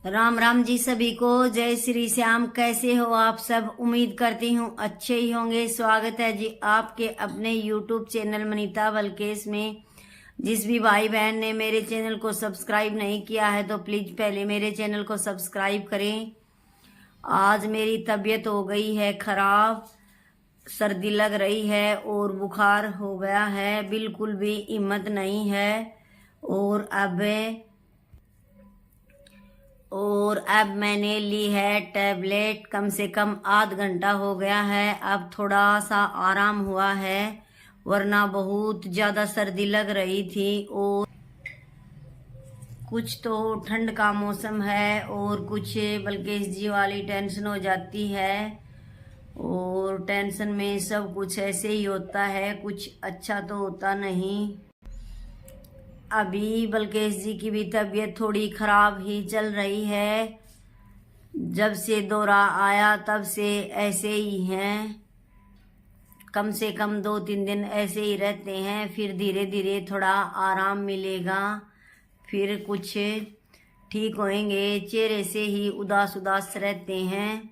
राम राम जी सभी को। जय श्री श्याम। कैसे हो आप सब? उम्मीद करती हूँ अच्छे ही होंगे। स्वागत है जी आपके अपने YouTube चैनल मनीता बलकेश में। जिस भी भाई बहन ने मेरे चैनल को सब्सक्राइब नहीं किया है तो प्लीज पहले मेरे चैनल को सब्सक्राइब करें। आज मेरी तबीयत हो गई है खराब, सर्दी लग रही है और बुखार हो गया है, बिल्कुल भी हिम्मत नहीं है। और अब मैंने ली है टैबलेट, कम से कम आध घंटा हो गया है। अब थोड़ा सा आराम हुआ है, वरना बहुत ज़्यादा सर्दी लग रही थी। और कुछ तो ठंड का मौसम है और कुछ बल्कि जी वाली टेंशन हो जाती है। और टेंशन में सब कुछ ऐसे ही होता है, कुछ अच्छा तो होता नहीं। अभी बल्केश जी की भी तबीयत थोड़ी खराब ही चल रही है। जब से दौरा आया तब से ऐसे ही हैं, कम से कम 2-3 दिन ऐसे ही रहते हैं, फिर धीरे धीरे थोड़ा आराम मिलेगा, फिर कुछ ठीक होएंगे। चेहरे से ही उदास उदास रहते हैं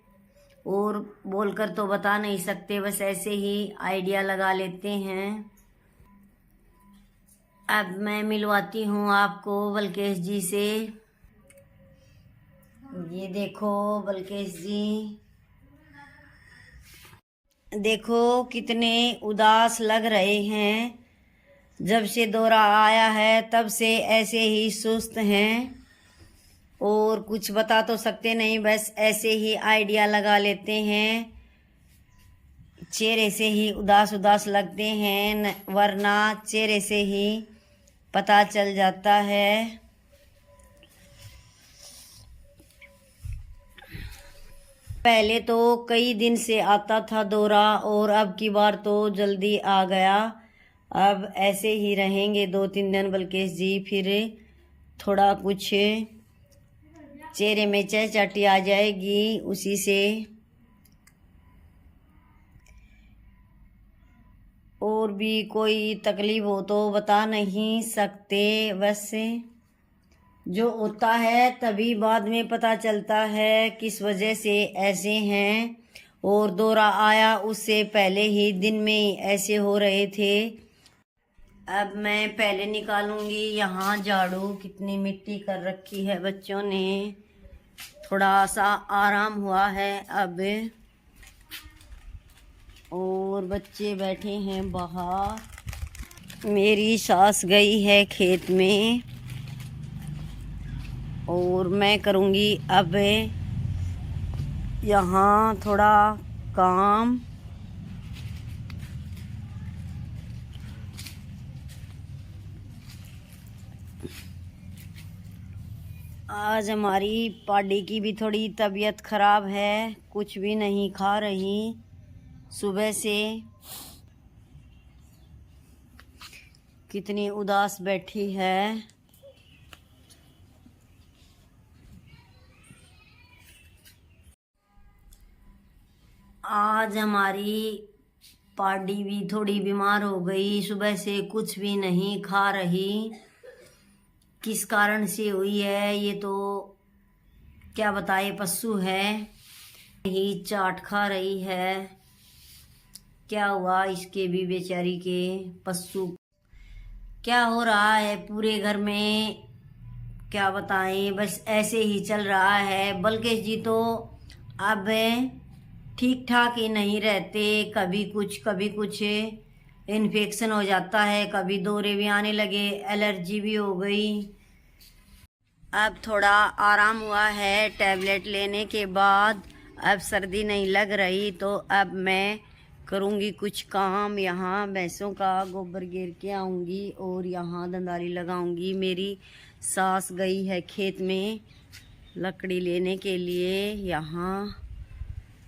और बोलकर तो बता नहीं सकते, बस ऐसे ही आइडिया लगा लेते हैं। अब मैं मिलवाती हूँ आपको बलकेश जी से। ये देखो बलकेश जी, देखो कितने उदास लग रहे हैं। जब से दौरा आया है तब से ऐसे ही सुस्त हैं और कुछ बता तो सकते नहीं, बस ऐसे ही आइडिया लगा लेते हैं। चेहरे से ही उदास उदास लगते हैं, वरना चेहरे से ही पता चल जाता है। पहले तो कई दिन से आता था दौरा और अब की बार तो जल्दी आ गया। अब ऐसे ही रहेंगे 2-3 दिन बलकेश जी, फिर थोड़ा कुछ चेहरे में चहचहाटी आ जाएगी उसी से। और भी कोई तकलीफ हो तो बता नहीं सकते, बस जो होता है तभी बाद में पता चलता है किस वजह से ऐसे हैं। और दौरा आया उससे पहले ही दिन में ऐसे हो रहे थे। अब मैं पहले निकालूंगी यहाँ झाड़ू, कितनी मिट्टी कर रखी है बच्चों ने। थोड़ा सा आराम हुआ है अब, और बच्चे बैठे हैं बाहर। मेरी सास गई है खेत में और मैं करूँगी अब यहाँ थोड़ा काम। आज हमारी पाडी की भी थोड़ी तबीयत खराब है, कुछ भी नहीं खा रही सुबह से। कितनी उदास बैठी है। आज हमारी पाडी भी थोड़ी बीमार हो गई, सुबह से कुछ भी नहीं खा रही। किस कारण से हुई है ये तो क्या बताए, पशु है ही चाट खा रही है। क्या हुआ इसके भी बेचारी के पशु, क्या हो रहा है पूरे घर में क्या बताएं, बस ऐसे ही चल रहा है। बलकेश जी तो अब ठीक ठाक ही नहीं रहते, कभी कुछ इन्फेक्शन हो जाता है, कभी दौरे भी आने लगे, एलर्जी भी हो गई। अब थोड़ा आराम हुआ है टैबलेट लेने के बाद, अब सर्दी नहीं लग रही। तो अब मैं करूँगी कुछ काम। यहाँ भैंसों का गोबर गिर के आऊँगी और यहाँ दंदारी लगाऊँगी। मेरी सास गई है खेत में लकड़ी लेने के लिए। यहाँ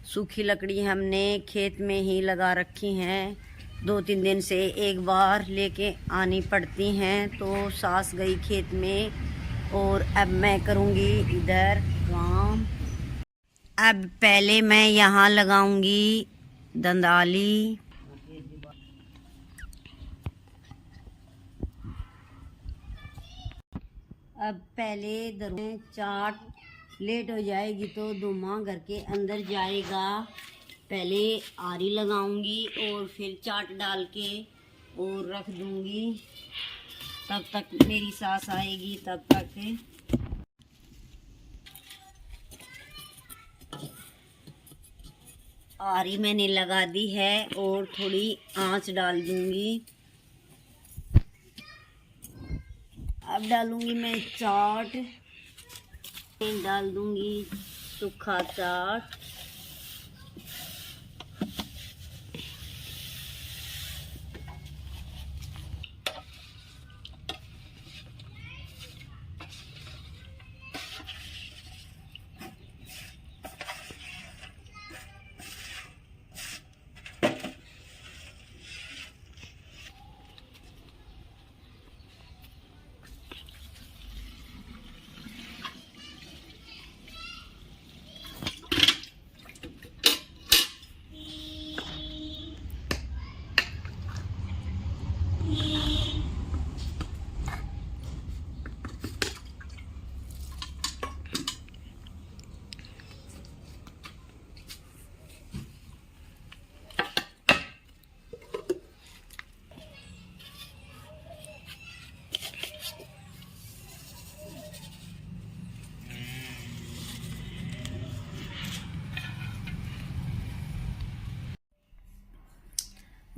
सूखी लकड़ी हमने खेत में ही लगा रखी हैं, 2-3 दिन से एक बार लेके आनी पड़ती हैं। तो सास गई खेत में और अब मैं करूँगी इधर काम। अब पहले मैं यहाँ लगाऊंगी दंदाली। अब पहले चाट लेट हो जाएगी तो धुआं घर के अंदर जाएगा। पहले आरी लगाऊंगी और फिर चाट डाल के और रख दूंगी। तब तक मेरी सास आएगी, तब तक आरी मैंने लगा दी है और थोड़ी आंच डाल दूंगी। अब डालूंगी मैं चाट, डाल दूंगी सूखा चाट।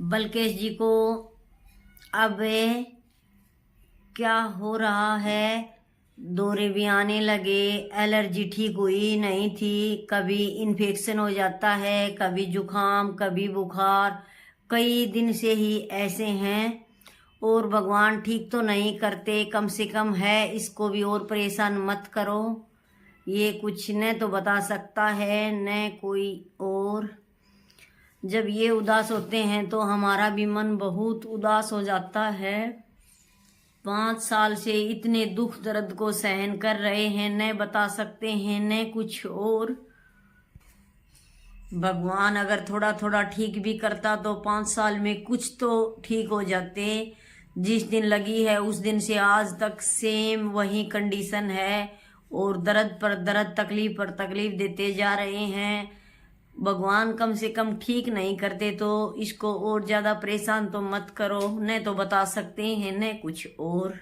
बलकेश जी को अब क्या हो रहा है, दौरे भी आने लगे, एलर्जी ठीक हुई नहीं थी, कभी इन्फेक्शन हो जाता है, कभी जुखाम, कभी बुखार, कई दिन से ही ऐसे हैं। और भगवान ठीक तो नहीं करते, कम से कम है इसको भी और परेशान मत करो। ये कुछ न तो बता सकता है न कोई और। जब ये उदास होते हैं तो हमारा भी मन बहुत उदास हो जाता है। 5 साल से इतने दुख दर्द को सहन कर रहे हैं, न बता सकते हैं न कुछ और। भगवान अगर थोड़ा थोड़ा ठीक भी करता तो 5 साल में कुछ तो ठीक हो जाते। जिस दिन लगी है उस दिन से आज तक सेम वही कंडीशन है और दर्द पर दर्द, तकलीफ पर तकलीफ देते जा रहे हैं। भगवान कम से कम ठीक नहीं करते तो इसको और ज्यादा परेशान तो मत करो, न तो बता सकते हैं न कुछ और।